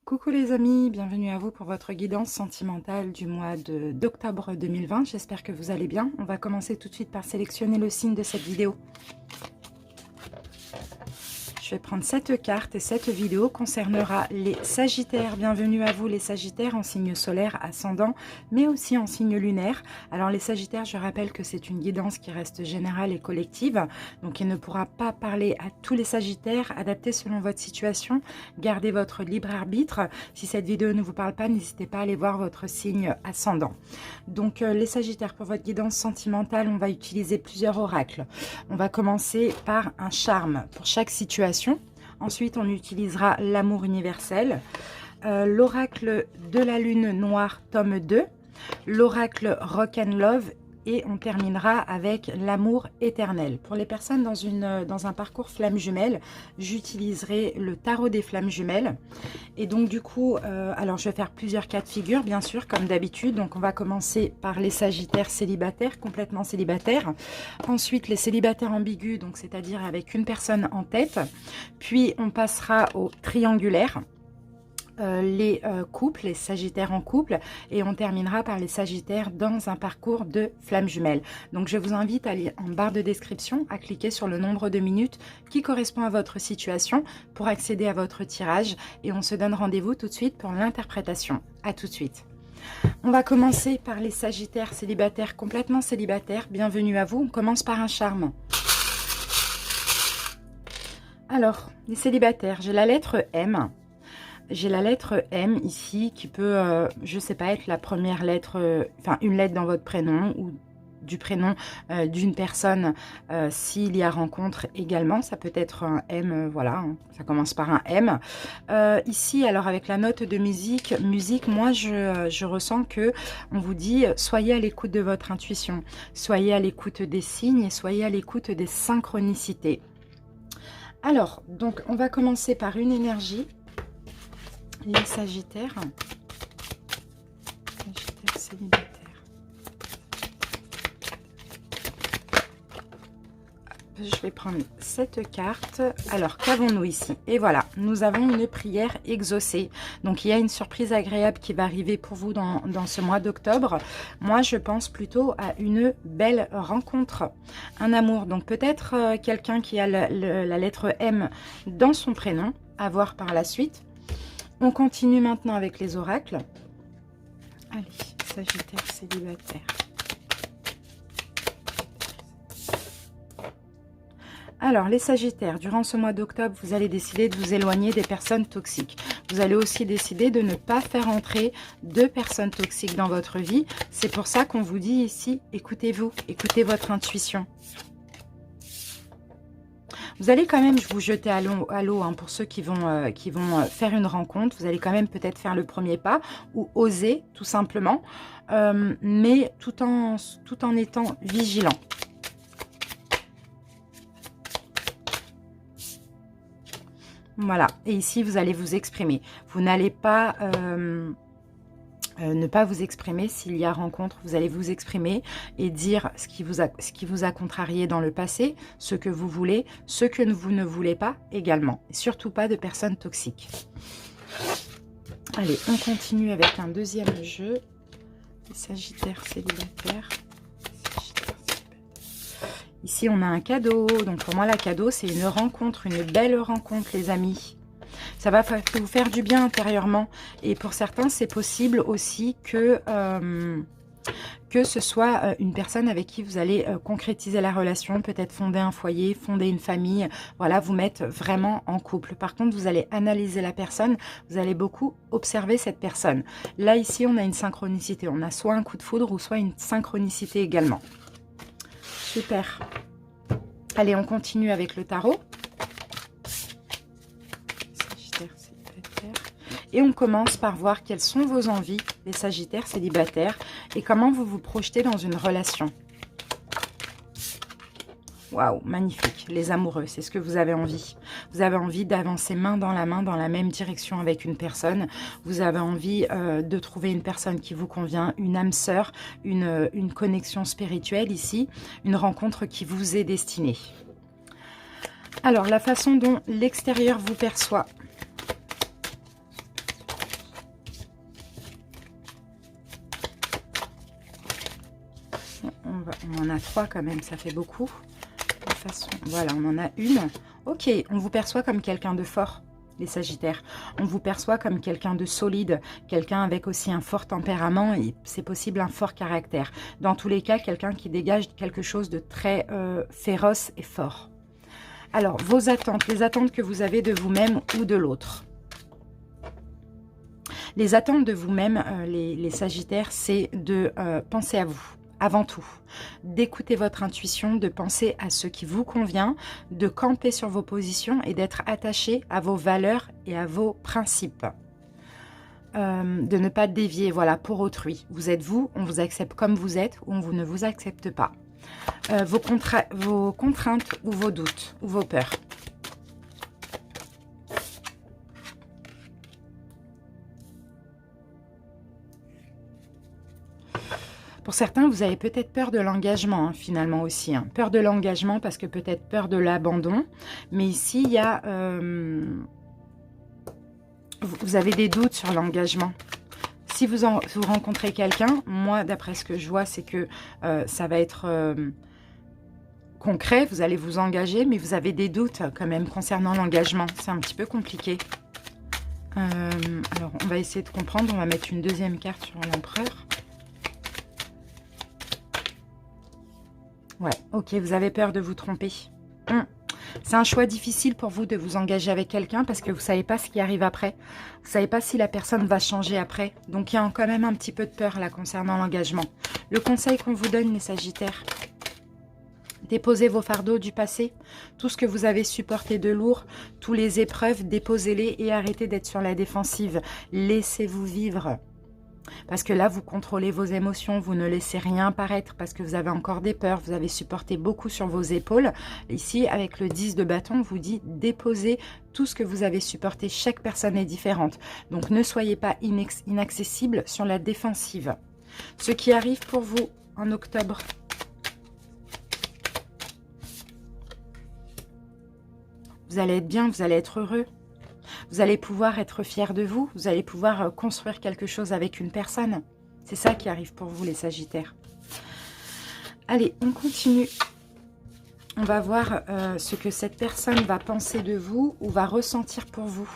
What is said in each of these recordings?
Coucou les amis, bienvenue à vous pour votre guidance sentimentale du mois d'octobre 2020. J'espère que vous allez bien. On va commencer tout de suite par sélectionner le signe de cette vidéo. Je vais prendre cette carte et cette vidéo concernera les Sagittaires. Bienvenue à vous les Sagittaires en signe solaire ascendant, mais aussi en signe lunaire. Alors les Sagittaires, je rappelle que c'est une guidance qui reste générale et collective. Donc il ne pourra pas parler à tous les Sagittaires, adapté selon votre situation. Gardez votre libre arbitre. Si cette vidéo ne vous parle pas, n'hésitez pas à aller voir votre signe ascendant. Donc les Sagittaires, pour votre guidance sentimentale, on va utiliser plusieurs oracles. On va commencer par un charme pour chaque situation. Ensuite, on utilisera l'amour universel, l'oracle de la lune noire, tome 2, l'oracle Rock and Love, et on terminera avec l'amour éternel. Pour les personnes dans un parcours flamme jumelle, j'utiliserai le tarot des flammes jumelles. Et donc du coup, alors je vais faire plusieurs cas de figure, bien sûr, comme d'habitude. Donc on va commencer par les Sagittaires célibataires, complètement célibataires. Ensuite, les célibataires ambigus, donc c'est-à-dire avec une personne en tête. Puis on passera au triangulaire. Les couples, les Sagittaires en couple, et on terminera par les Sagittaires dans un parcours de flamme jumelle. Donc je vous invite à aller en barre de description, à cliquer sur le nombre de minutes qui correspond à votre situation pour accéder à votre tirage, et on se donne rendez-vous tout de suite pour l'interprétation. À tout de suite. On va commencer par les Sagittaires célibataires, complètement célibataires. Bienvenue à vous. On commence par un charme. Alors, les célibataires, j'ai la lettre M. J'ai la lettre M ici qui peut, je ne sais pas, être la première lettre, enfin une lettre dans votre prénom ou du prénom d'une personne s'il y a rencontre également. Ça peut être un M, voilà, hein, ça commence par un M. Ici, alors avec la note de musique, moi je ressens que on vous dit soyez à l'écoute de votre intuition, soyez à l'écoute des signes et soyez à l'écoute des synchronicités. Alors, donc on va commencer par une énergie. Les Sagittaires célibataires. Je vais prendre cette carte. Alors, qu'avons-nous ici? Et voilà, nous avons une prière exaucée. Donc, il y a une surprise agréable qui va arriver pour vous dans ce mois d'octobre. Moi, je pense plutôt à une belle rencontre, un amour. Donc, peut-être quelqu'un qui a la lettre M dans son prénom, à voir par la suite. On continue maintenant avec les oracles. Allez, Sagittaire célibataire. Alors, les Sagittaires, durant ce mois d'octobre, vous allez décider de vous éloigner des personnes toxiques. Vous allez aussi décider de ne pas faire entrer de personnes toxiques dans votre vie. C'est pour ça qu'on vous dit ici, écoutez-vous, écoutez votre intuition. Vous allez quand même vous jeter à l'eau hein, pour ceux qui vont faire une rencontre. Vous allez quand même peut-être faire le premier pas ou oser tout simplement, mais tout en étant vigilant. Voilà, et ici vous allez vous exprimer. Vous n'allez pas... ne pas vous exprimer s'il y a rencontre, vous allez vous exprimer et dire ce qui vous a contrarié dans le passé, ce que vous voulez, ce que vous ne voulez pas également. Et surtout pas de personnes toxiques. Allez, on continue avec un deuxième jeu. Sagittaire célibataire. Ici, on a un cadeau. Donc pour moi, la cadeau, c'est une rencontre, une belle rencontre, les amis. Ça va vous faire du bien intérieurement. Et pour certains, c'est possible aussi que ce soit une personne avec qui vous allez concrétiser la relation, peut-être fonder un foyer, fonder une famille, voilà, vous mettre vraiment en couple. Par contre, vous allez analyser la personne, vous allez beaucoup observer cette personne. Là, ici, on a une synchronicité. On a soit un coup de foudre ou soit une synchronicité également. Super. Allez, on continue avec le tarot. Et on commence par voir quelles sont vos envies, les Sagittaires célibataires, et comment vous vous projetez dans une relation. Waouh, magnifique. Les amoureux, c'est ce que vous avez envie. Vous avez envie d'avancer main dans la même direction avec une personne. Vous avez envie de trouver une personne qui vous convient, une âme sœur, une connexion spirituelle ici, une rencontre qui vous est destinée. Alors, la façon dont l'extérieur vous perçoit. On en a 3 quand même, ça fait beaucoup. De toute façon, voilà, on en a une. Ok, on vous perçoit comme quelqu'un de fort, les Sagittaires. On vous perçoit comme quelqu'un de solide, quelqu'un avec aussi un fort tempérament et c'est possible un fort caractère. Dans tous les cas, quelqu'un qui dégage quelque chose de très féroce et fort. Alors, vos attentes, les attentes que vous avez de vous-même ou de l'autre. Les attentes de vous-même, les Sagittaires, c'est de penser à vous, avant tout. D'écouter votre intuition, de penser à ce qui vous convient, de camper sur vos positions et d'être attaché à vos valeurs et à vos principes. De ne pas dévier, voilà, pour autrui. Vous êtes vous, on vous accepte comme vous êtes ou on ne vous accepte pas. Vos contraintes ou vos doutes ou vos peurs. Pour certains, vous avez peut-être peur de l'engagement, hein, finalement aussi. Hein. Peur de l'engagement parce que peut-être peur de l'abandon. Mais ici, il y a... vous avez des doutes sur l'engagement. Si vous rencontrez quelqu'un, moi, d'après ce que je vois, c'est que ça va être concret. Vous allez vous engager, mais vous avez des doutes quand même concernant l'engagement. C'est un petit peu compliqué. Alors, on va essayer de comprendre. On va mettre une deuxième carte sur l'empereur. Ouais, ok, vous avez peur de vous tromper. C'est un choix difficile pour vous de vous engager avec quelqu'un parce que vous ne savez pas ce qui arrive après. Vous ne savez pas si la personne va changer après. Donc, il y a quand même un petit peu de peur là concernant l'engagement. Le conseil qu'on vous donne, les Sagittaires, déposez vos fardeaux du passé. Tout ce que vous avez supporté de lourd, toutes les épreuves, déposez-les et arrêtez d'être sur la défensive. Laissez-vous vivre. Parce que là, vous contrôlez vos émotions, vous ne laissez rien paraître parce que vous avez encore des peurs, vous avez supporté beaucoup sur vos épaules. Ici, avec le 10 de bâton, on vous dit déposez tout ce que vous avez supporté. Chaque personne est différente. Donc, ne soyez pas inaccessible sur la défensive. Ce qui arrive pour vous en octobre. Vous allez être bien, vous allez être heureux. Vous allez pouvoir être fier de vous. Vous allez pouvoir construire quelque chose avec une personne. C'est ça qui arrive pour vous, les Sagittaires. Allez, on continue. On va voir ce que cette personne va penser de vous ou va ressentir pour vous.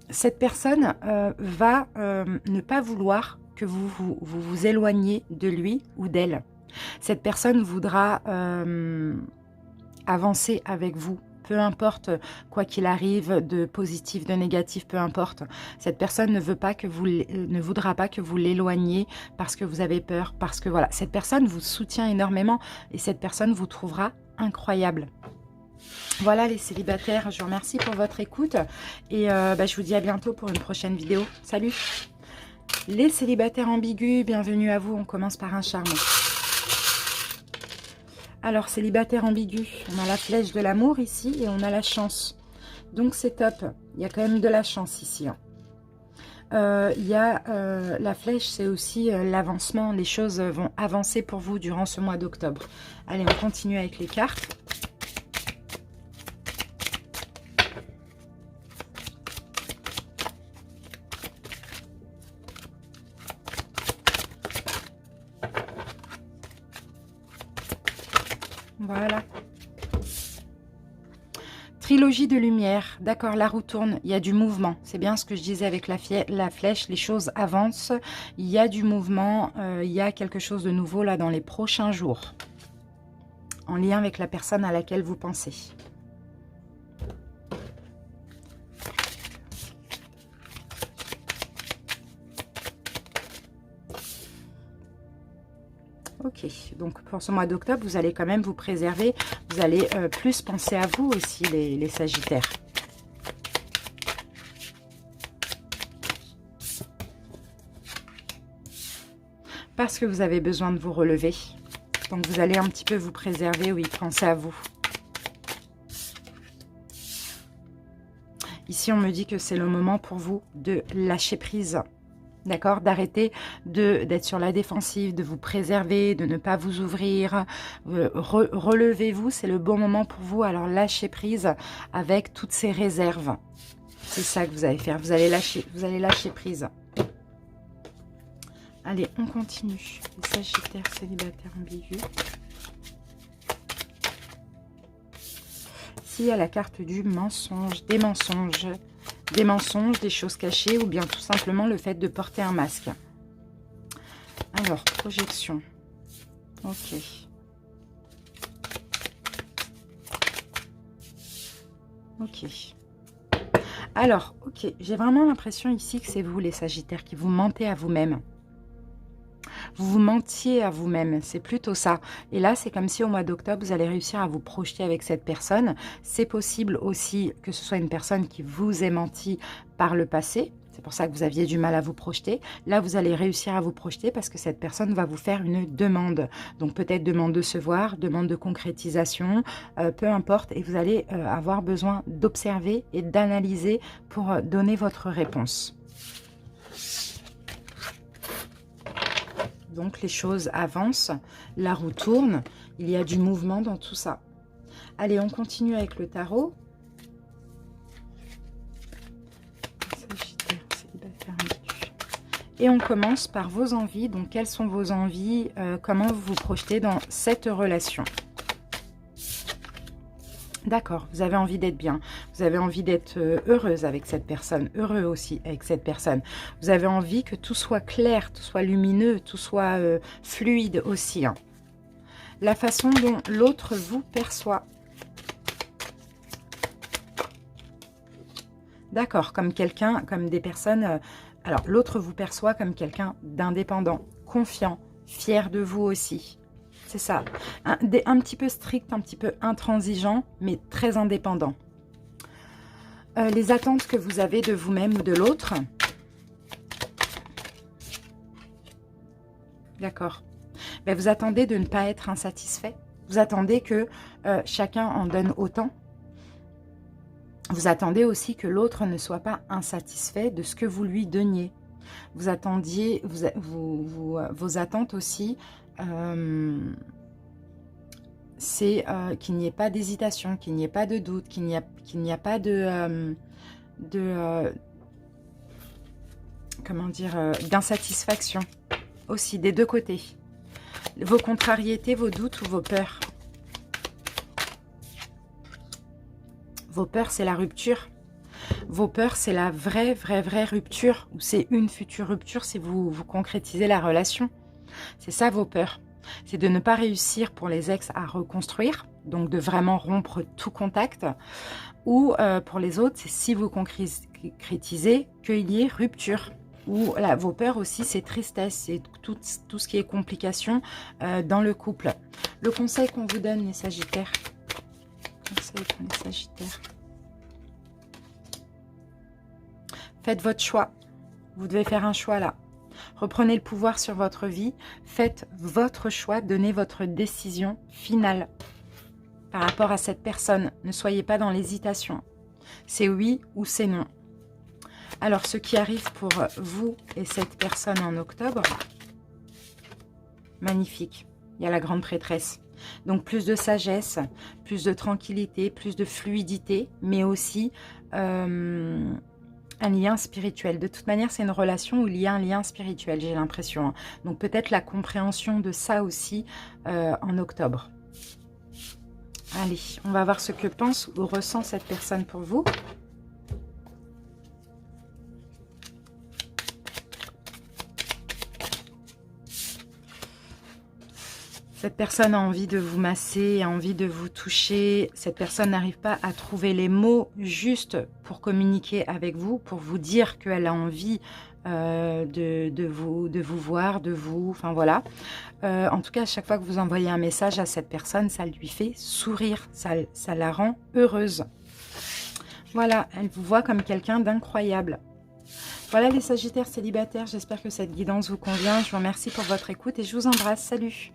Cette personne va ne pas vouloir que vous éloigniez de lui ou d'elle. Cette personne voudra avancer avec vous, peu importe quoi qu'il arrive, de positif, de négatif, peu importe. Cette personne ne voudra pas que vous l'éloigniez parce que vous avez peur, parce que voilà, cette personne vous soutient énormément et cette personne vous trouvera incroyable. Voilà les célibataires, je vous remercie pour votre écoute et je vous dis à bientôt pour une prochaine vidéo. Salut! Les célibataires ambigus, bienvenue à vous. On commence par un charme. Alors, célibataire ambigu, on a la flèche de l'amour ici et on a la chance. Donc, c'est top. Il y a quand même de la chance ici. Hein. La flèche, c'est aussi l'avancement. Les choses vont avancer pour vous durant ce mois d'octobre. Allez, on continue avec les cartes. Voilà. Trilogie de lumière. D'accord, la roue tourne. Il y a du mouvement. C'est bien ce que je disais avec la flèche. Les choses avancent. Il y a du mouvement. Il y a quelque chose de nouveau là dans les prochains jours. En lien avec la personne à laquelle vous pensez. Ok, donc pour ce mois d'octobre, vous allez quand même vous préserver. Vous allez plus penser à vous aussi, les Sagittaires. Parce que vous avez besoin de vous relever. Donc vous allez un petit peu vous préserver, oui, pensez à vous. Ici, on me dit que c'est le moment pour vous de lâcher prise. D'accord? D'arrêter d'être sur la défensive, de vous préserver, de ne pas d'être sur la défensive, de vous préserver, de ne pas vous ouvrir. Relevez-vous, c'est le bon moment pour vous. Alors lâchez prise avec toutes ces réserves. C'est ça que vous allez faire. Vous allez lâcher prise. Allez, on continue. Les Sagittaires célibataires ambigus. S'il y a la carte du mensonge, des mensonges, des choses cachées ou bien tout simplement le fait de porter un masque. Alors, projection. Ok. Ok. Alors, ok, j'ai vraiment l'impression ici que c'est vous les Sagittaires qui vous mentez à vous-même. Vous vous mentiez à vous-même, c'est plutôt ça. Et là, c'est comme si au mois d'octobre, vous allez réussir à vous projeter avec cette personne. C'est possible aussi que ce soit une personne qui vous ait menti par le passé. C'est pour ça que vous aviez du mal à vous projeter. Là, vous allez réussir à vous projeter parce que cette personne va vous faire une demande. Donc peut-être demande de se voir, demande de concrétisation, peu importe. Et vous allez avoir besoin d'observer et d'analyser pour donner votre réponse. Donc les choses avancent, la roue tourne, il y a du mouvement dans tout ça. Allez, on continue avec le tarot. Et on commence par vos envies. Donc quelles sont vos envies, comment vous vous projetez dans cette relation? D'accord, vous avez envie d'être bien, vous avez envie d'être heureuse avec cette personne, heureux aussi avec cette personne. Vous avez envie que tout soit clair, tout soit lumineux, tout soit fluide aussi. Hein. La façon dont l'autre vous perçoit. D'accord, comme quelqu'un, comme des personnes... alors, l'autre vous perçoit comme quelqu'un d'indépendant, confiant, fier de vous aussi. C'est ça, un petit peu strict, un petit peu intransigeant, mais très indépendant. Les attentes que vous avez de vous-même ou de l'autre. D'accord. Ben, vous attendez de ne pas être insatisfait. Vous attendez que chacun en donne autant. Vous attendez aussi que l'autre ne soit pas insatisfait de ce que vous lui donniez. Vous attendiez, vos attentes aussi... c'est qu'il n'y ait pas d'hésitation, qu'il n'y ait pas de doute, qu'il n'y a pas comment dire, d'insatisfaction aussi des deux côtés. Vos contrariétés, vos doutes ou vos peurs. Vos peurs, c'est la rupture. Vos peurs, c'est la vraie rupture. Ou c'est une future rupture si vous concrétisez la relation. C'est ça vos peurs. C'est de ne pas réussir pour les ex à reconstruire, donc de vraiment rompre tout contact. Ou pour les autres, c'est si vous concrétisez qu'il y ait rupture. Ou là, vos peurs aussi, c'est tristesse, c'est tout ce qui est complication dans le couple. Le conseil qu'on vous donne, les Sagittaires. Conseil pour les Sagittaires. Faites votre choix. Vous devez faire un choix là. Reprenez le pouvoir sur votre vie. Faites votre choix. Donnez votre décision finale par rapport à cette personne. Ne soyez pas dans l'hésitation. C'est oui ou c'est non. Alors, ce qui arrive pour vous et cette personne en octobre, magnifique. Il y a la grande prêtresse. Donc, plus de sagesse, plus de tranquillité, plus de fluidité, mais aussi un lien spirituel. De toute manière, c'est une relation où il y a un lien spirituel, j'ai l'impression. Hein. Donc, peut-être la compréhension de ça aussi en octobre. Allez, on va voir ce que pense ou ressent cette personne pour vous. Cette personne a envie de vous masser, a envie de vous toucher. Cette personne n'arrive pas à trouver les mots justes pour communiquer avec vous, pour vous dire qu'elle a envie de vous voir, de vous... Enfin voilà. En tout cas, à chaque fois que vous envoyez un message à cette personne, ça lui fait sourire. Ça la rend heureuse. Voilà, elle vous voit comme quelqu'un d'incroyable. Voilà les Sagittaires célibataires. J'espère que cette guidance vous convient. Je vous remercie pour votre écoute et je vous embrasse. Salut!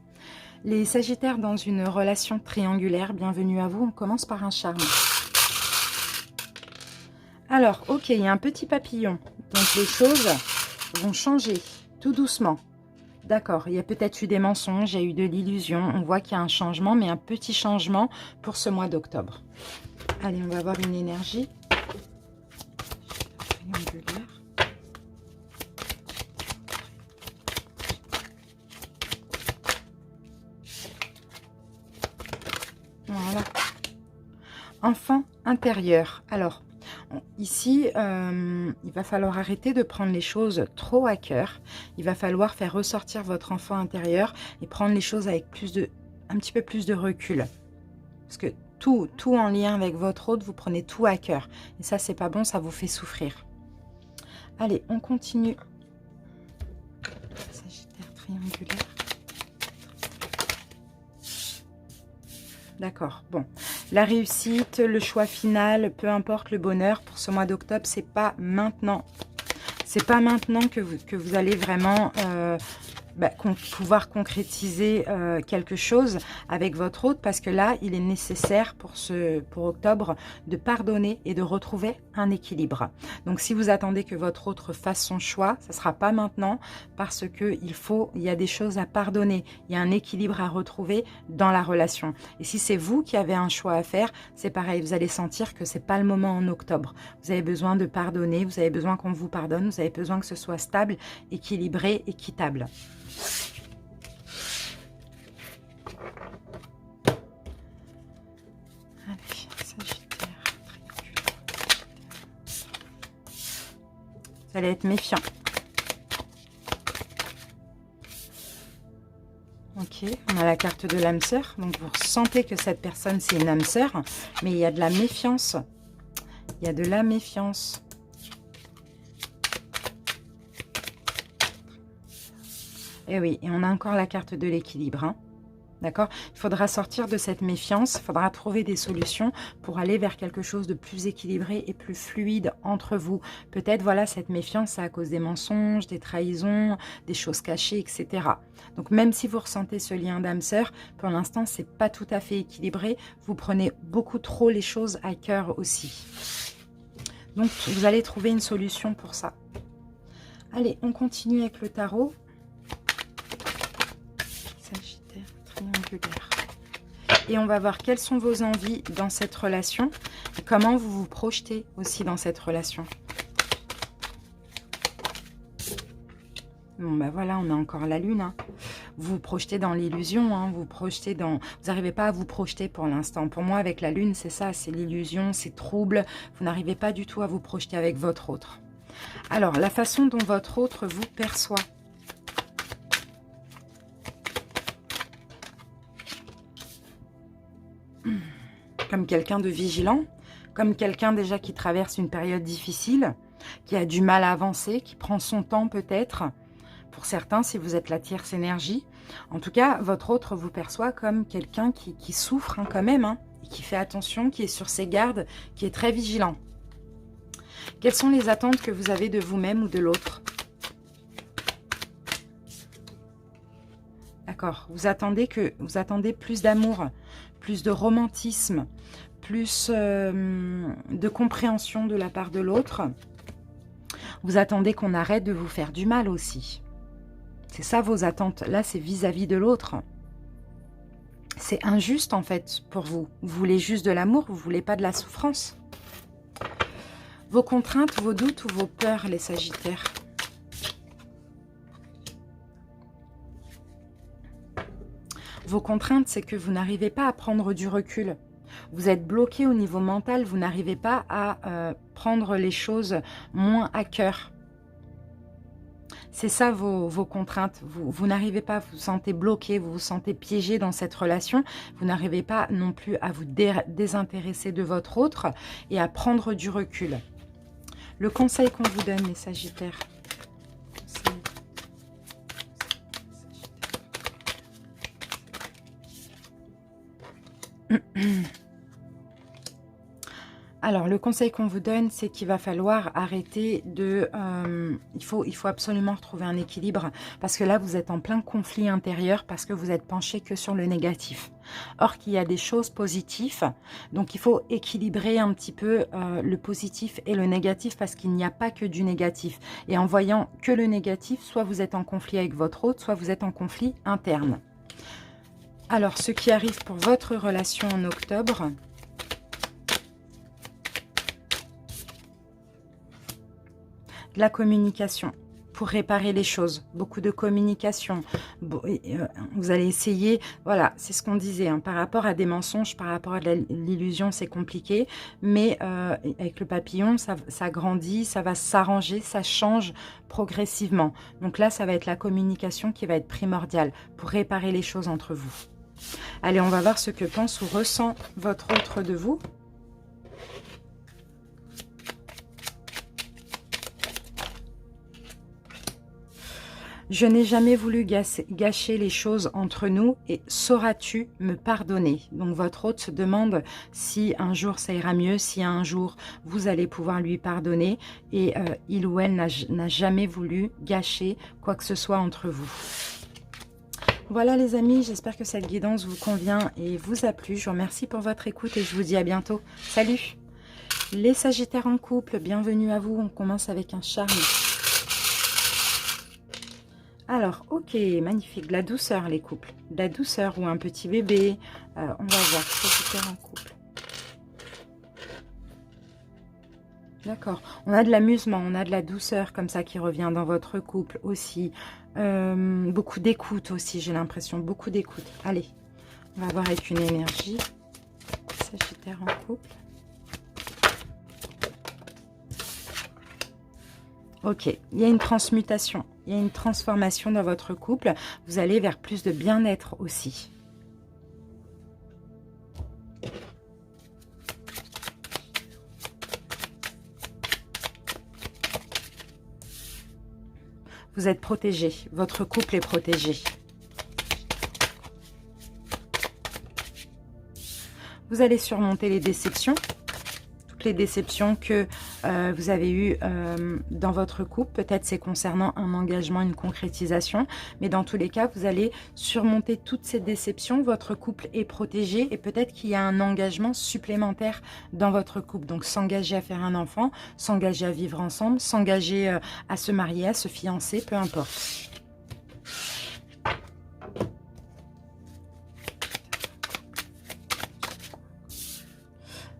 Les Sagittaires dans une relation triangulaire, bienvenue à vous. On commence par un charme. Alors, ok, il y a un petit papillon. Donc les choses vont changer tout doucement. D'accord, il y a peut-être eu des mensonges, il y a eu de l'illusion. On voit qu'il y a un changement, mais un petit changement pour ce mois d'octobre. Allez, on va voir une énergie. Triangulaire. Voilà. Enfant intérieur. Alors, ici, il va falloir arrêter de prendre les choses trop à cœur. Il va falloir faire ressortir votre enfant intérieur et prendre les choses avec un petit peu plus de recul. Parce que tout en lien avec votre hôte, vous prenez tout à cœur. Et ça, c'est pas bon, ça vous fait souffrir. Allez, on continue. Sagittaire triangulaire. D'accord, bon. La réussite, le choix final, peu importe le bonheur, pour ce mois d'octobre, c'est pas maintenant. C'est pas maintenant que vous allez vraiment pouvoir concrétiser quelque chose avec votre hôte, parce que là, il est nécessaire pour octobre de pardonner et de retrouver un équilibre. Donc, si vous attendez que votre hôte fasse son choix, ça ne sera pas maintenant, parce que il y a des choses à pardonner, il y a un équilibre à retrouver dans la relation. Et si c'est vous qui avez un choix à faire, c'est pareil, vous allez sentir que c'est pas le moment en octobre. Vous avez besoin de pardonner, vous avez besoin qu'on vous pardonne, vous avez besoin que ce soit stable, équilibré, équitable. Allez, Sagittaire, triangulaire. Vous allez être méfiant. Ok, on a la carte de l'âme sœur. Donc vous ressentez que cette personne, c'est une âme sœur, mais il y a de la méfiance. Il y a de la méfiance. Et oui, et on a encore la carte de l'équilibre. Hein. D'accord? Il faudra sortir de cette méfiance, il faudra trouver des solutions pour aller vers quelque chose de plus équilibré et plus fluide entre vous. Peut-être, voilà, cette méfiance, c'est à cause des mensonges, des trahisons, des choses cachées, etc. Donc, même si vous ressentez ce lien d'âme-sœur, pour l'instant, c'est pas tout à fait équilibré. Vous prenez beaucoup trop les choses à cœur aussi. Donc, vous allez trouver une solution pour ça. Allez, on continue avec le tarot. Sagittaire triangulaire. Et on va voir quelles sont vos envies dans cette relation et comment vous vous projetez aussi dans cette relation. Bon, ben voilà, on a encore la lune. Hein. Vous vous projetez dans l'illusion, hein, vous n'arrivez pas à vous projeter pour l'instant. Pour moi, avec la lune, c'est ça, c'est l'illusion, c'est trouble. Vous n'arrivez pas du tout à vous projeter avec votre autre. Alors, la façon dont votre autre vous perçoit. Comme quelqu'un de vigilant, comme quelqu'un déjà qui traverse une période difficile, qui a du mal à avancer, qui prend son temps peut-être. Pour certains, si vous êtes la tierce énergie. En tout cas, votre autre vous perçoit comme quelqu'un qui souffre hein, quand même, hein, et qui fait attention, qui est sur ses gardes, qui est très vigilant. Quelles sont les attentes que vous avez de vous-même ou de l'autre? D'accord, vous attendez plus d'amour, plus de romantisme, plus de compréhension de la part de l'autre. Vous attendez qu'on arrête de vous faire du mal aussi. C'est ça vos attentes. Là, c'est vis-à-vis de l'autre. C'est injuste en fait pour vous. Vous voulez juste de l'amour, vous ne voulez pas de la souffrance. Vos contraintes, vos doutes ou vos peurs, les Sagittaires. Vos contraintes, c'est que vous n'arrivez pas à prendre du recul. Vous êtes bloqué au niveau mental, vous n'arrivez pas à prendre les choses moins à cœur. C'est ça vos contraintes. Vous n'arrivez pas, vous vous sentez bloqué, vous vous sentez piégé dans cette relation. Vous n'arrivez pas non plus à vous désintéresser de votre autre et à prendre du recul. Le conseil qu'on vous donne, les Sagittaires. Alors, le conseil qu'on vous donne, c'est qu'il va falloir arrêter de... il faut absolument retrouver un équilibre parce que là, vous êtes en plein conflit intérieur parce que vous êtes penché que sur le négatif. Or, qu'il y a des choses positives, donc il faut équilibrer un petit peu le positif et le négatif parce qu'il n'y a pas que du négatif. Et en voyant que le négatif, soit vous êtes en conflit avec votre hôte, soit vous êtes en conflit interne. Alors, ce qui arrive pour votre relation en octobre... La communication pour réparer les choses, beaucoup de communication. Vous allez essayer, voilà, c'est ce qu'on disait, hein, par rapport à des mensonges, par rapport à l'illusion, c'est compliqué, mais avec le papillon, ça grandit, ça va s'arranger, ça change progressivement. Donc là, ça va être la communication qui va être primordiale pour réparer les choses entre vous. Allez, on va voir ce que pense ou ressent votre autre de vous. Je n'ai jamais voulu gâcher les choses entre nous et sauras-tu me pardonner? Donc votre hôte se demande si un jour ça ira mieux, si un jour vous allez pouvoir lui pardonner et il ou elle n'a jamais voulu gâcher quoi que ce soit entre vous. Voilà les amis, j'espère que cette guidance vous convient et vous a plu. Je vous remercie pour votre écoute et je vous dis à bientôt. Salut! Les Sagittaires en couple, bienvenue à vous. On commence avec un charme. Alors, ok, magnifique, de la douceur les couples, de la douceur ou un petit bébé, on va voir, Sagittaire en couple. D'accord, on a de l'amusement, on a de la douceur comme ça qui revient dans votre couple aussi, beaucoup d'écoute aussi, j'ai l'impression, beaucoup d'écoute. Allez, on va voir avec une énergie, Sagittaire en couple. Ok, il y a une transmutation, il y a une transformation dans votre couple. Vous allez vers plus de bien-être aussi. Vous êtes protégé, votre couple est protégé. Vous allez surmonter les déceptions. Les déceptions que vous avez eues dans votre couple. Peut-être c'est concernant un engagement, une concrétisation. Mais dans tous les cas, vous allez surmonter toutes ces déceptions. Votre couple est protégé et peut-être qu'il y a un engagement supplémentaire dans votre couple. Donc s'engager à faire un enfant, s'engager à vivre ensemble, s'engager à se marier, à se fiancer, peu importe.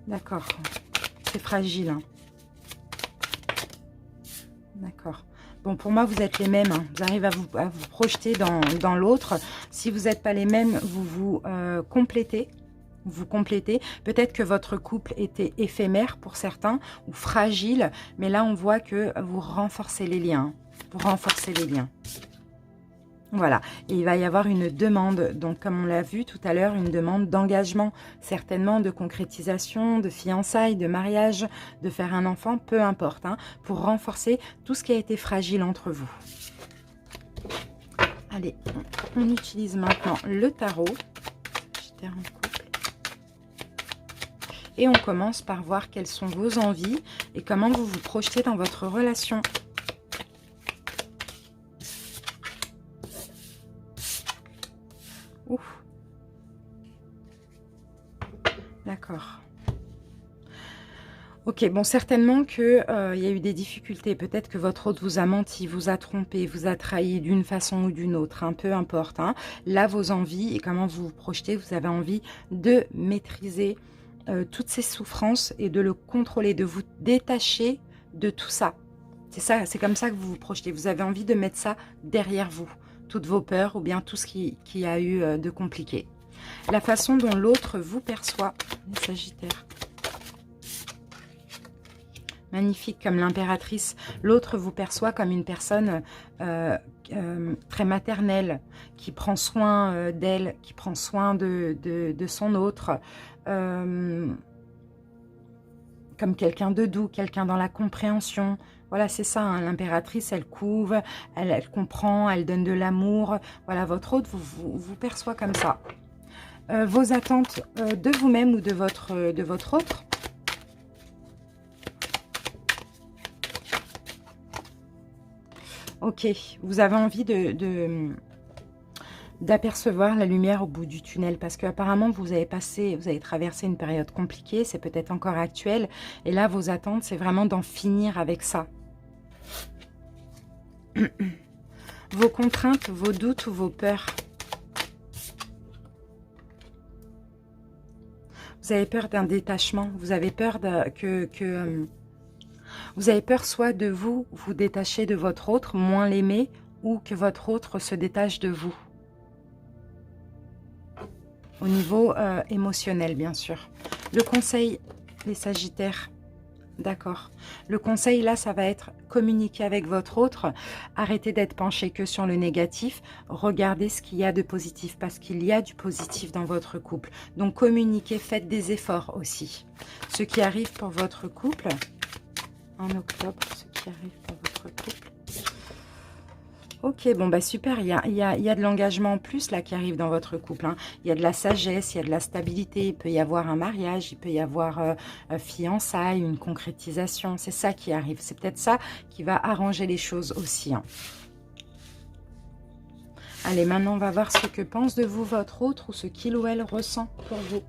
D'accord. C'est fragile. Hein. D'accord. Bon, pour moi, vous êtes les mêmes. Hein. Vous arrivez à vous projeter dans l'autre. Si vous n'êtes pas les mêmes, vous vous complétez. Vous complétez. Peut-être que votre couple était éphémère pour certains ou fragile. Mais là, on voit que vous renforcez les liens. Vous renforcez les liens. Voilà, et il va y avoir une demande, donc comme on l'a vu tout à l'heure, une demande d'engagement, certainement de concrétisation, de fiançailles, de mariage, de faire un enfant, peu importe, hein, pour renforcer tout ce qui a été fragile entre vous. Allez, on utilise maintenant le tarot. Et on commence par voir quelles sont vos envies et comment vous vous projetez dans votre relation. D'accord. Ok, bon, certainement qu'il y a eu des difficultés. Peut-être que votre hôte vous a menti, vous a trompé, vous a trahi d'une façon ou d'une autre, hein, peu importe. Hein. Là, vos envies et comment vous vous projetez, vous avez envie de maîtriser toutes ces souffrances et de le contrôler, de vous détacher de tout ça. C'est ça, c'est comme ça que vous vous projetez. Vous avez envie de mettre ça derrière vous, toutes vos peurs ou bien tout ce qui a eu de compliqué. La façon dont l'autre vous perçoit, les Sagittaires. Magnifique comme l'impératrice. L'autre vous perçoit comme une personne très maternelle, qui prend soin d'elle, qui prend soin de son autre, comme quelqu'un de doux, quelqu'un dans la compréhension. Voilà, c'est ça, hein, l'impératrice, elle couvre, elle comprend, elle donne de l'amour. Voilà, votre hôte vous perçoit comme ça. Vos attentes de vous-même ou de votre autre. Ok, vous avez envie d'apercevoir la lumière au bout du tunnel parce qu'apparemment vous avez traversé une période compliquée, c'est peut-être encore actuel et là vos attentes c'est vraiment d'en finir avec ça. Vos contraintes, vos doutes ou vos peurs. Vous avez peur d'un détachement, vous avez peur vous avez peur soit de vous détacher de votre autre, moins l'aimer, ou que votre autre se détache de vous. Au niveau émotionnel, bien sûr. Le conseil, les Sagittaires, d'accord. Le conseil, là, ça va être communiquer avec votre autre. Arrêtez d'être penché que sur le négatif. Regardez ce qu'il y a de positif, parce qu'il y a du positif dans votre couple. Donc, communiquez, faites des efforts aussi. Ce qui arrive pour votre couple, en octobre, ce qui arrive pour votre couple. Ok, bon bah super, il y a de l'engagement en plus là qui arrive dans votre couple. Hein. Il y a de la sagesse, il y a de la stabilité, il peut y avoir un mariage, il peut y avoir fiançailles, une concrétisation. C'est ça qui arrive, c'est peut-être ça qui va arranger les choses aussi. Hein. Allez, maintenant on va voir ce que pense de vous votre autre ou ce qu'il ou elle ressent pour vous.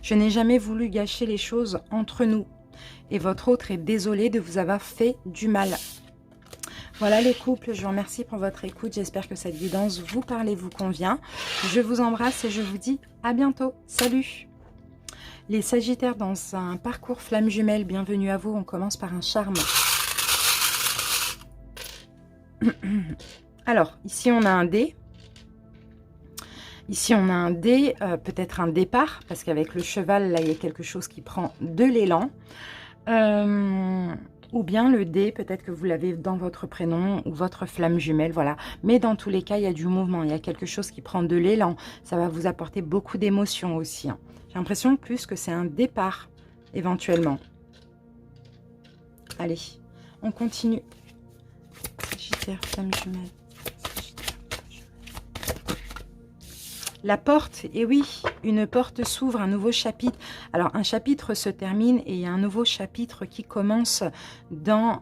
Je n'ai jamais voulu gâcher les choses entre nous. Et votre autre est désolé de vous avoir fait du mal. Voilà les couples, je vous remercie pour votre écoute. J'espère que cette guidance vous parle et vous convient. Je vous embrasse et je vous dis à bientôt. Salut! Les Sagittaires dans un parcours flamme jumelle, bienvenue à vous. On commence par un charme. Alors, ici on a un dé. Ici, on a un dé, peut-être un départ, parce qu'avec le cheval, là, il y a quelque chose qui prend de l'élan. Ou bien le dé, peut-être que vous l'avez dans votre prénom ou votre flamme jumelle, voilà. Mais dans tous les cas, il y a du mouvement, il y a quelque chose qui prend de l'élan. Ça va vous apporter beaucoup d'émotions aussi. Hein. J'ai l'impression plus que c'est un départ, éventuellement. Allez, on continue. Sagittaire, flamme jumelle. La porte, et oui, une porte s'ouvre, un nouveau chapitre. Alors, un chapitre se termine et il y a un nouveau chapitre qui commence dans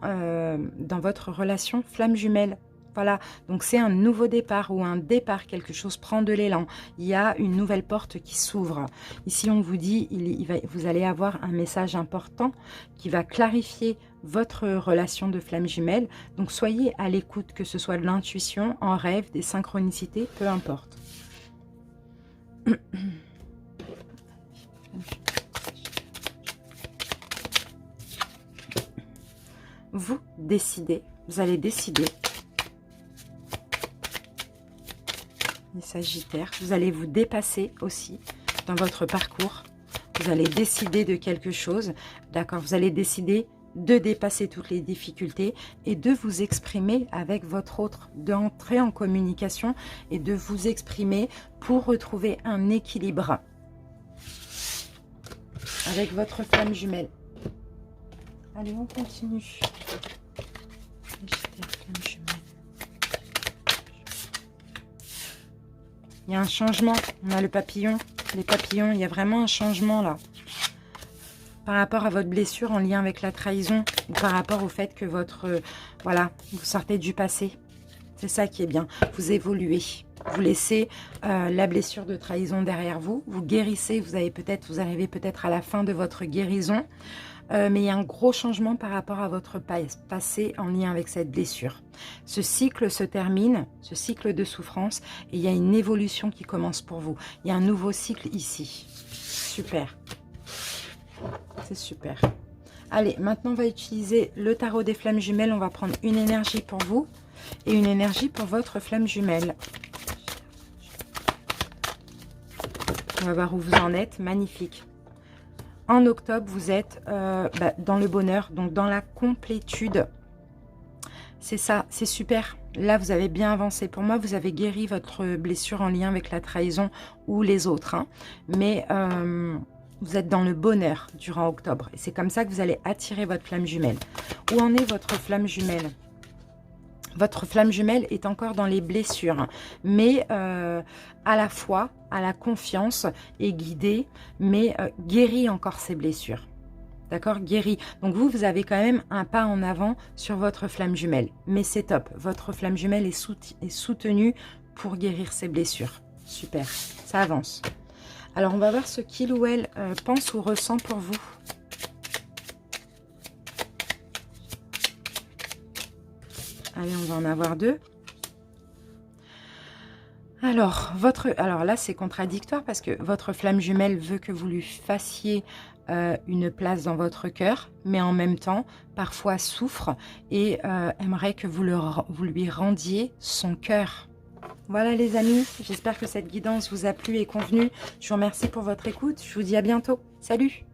votre relation flamme jumelle. Voilà, donc c'est un nouveau départ ou un départ, quelque chose prend de l'élan. Il y a une nouvelle porte qui s'ouvre. Ici, on vous dit, vous allez avoir un message important qui va clarifier votre relation de flamme jumelle. Donc, soyez à l'écoute, que ce soit de l'intuition, en rêve, des synchronicités, peu importe. Vous décidez, vous allez décider, les Sagittaires, vous allez vous dépasser aussi dans votre parcours, vous allez décider de quelque chose, d'accord, vous allez décider de dépasser toutes les difficultés et de vous exprimer avec votre autre, d'entrer en communication et de vous exprimer pour retrouver un équilibre avec votre flamme jumelle. Allez, on continue. Il y a un changement, on a le papillon, les papillons, il y a vraiment un changement là. Par rapport à votre blessure en lien avec la trahison, ou par rapport au fait que voilà, vous sortez du passé. C'est ça qui est bien. Vous évoluez. Vous laissez la blessure de trahison derrière vous. Vous guérissez. Vous arrivez peut-être à la fin de votre guérison. Mais il y a un gros changement par rapport à votre passé en lien avec cette blessure. Ce cycle se termine, ce cycle de souffrance, et il y a une évolution qui commence pour vous. Il y a un nouveau cycle ici. Super. C'est super. Allez, maintenant on va utiliser le tarot des flammes jumelles. On va prendre une énergie pour vous et une énergie pour votre flamme jumelle. On va voir où vous en êtes. Magnifique. En octobre, vous êtes dans le bonheur, donc dans la complétude. C'est ça, c'est super. Là, vous avez bien avancé. Pour moi, vous avez guéri votre blessure en lien avec la trahison ou les autres. Hein. Mais vous êtes dans le bonheur durant octobre. Et c'est comme ça que vous allez attirer votre flamme jumelle. Où en est votre flamme jumelle? Votre flamme jumelle est encore dans les blessures, mais à la fois, à la confiance, est guidée, mais guérit encore ses blessures. D'accord, guéri. Donc vous avez quand même un pas en avant sur votre flamme jumelle. Mais c'est top. Votre flamme jumelle est soutenue pour guérir ses blessures. Super, ça avance. Alors on va voir ce qu'il ou elle pense ou ressent pour vous. Allez, on va en avoir 2. Alors là, c'est contradictoire parce que votre flamme jumelle veut que vous lui fassiez une place dans votre cœur, mais en même temps, parfois souffre et aimerait que vous lui rendiez son cœur. Voilà les amis, j'espère que cette guidance vous a plu et convenu. Je vous remercie pour votre écoute. Je vous dis à bientôt. Salut!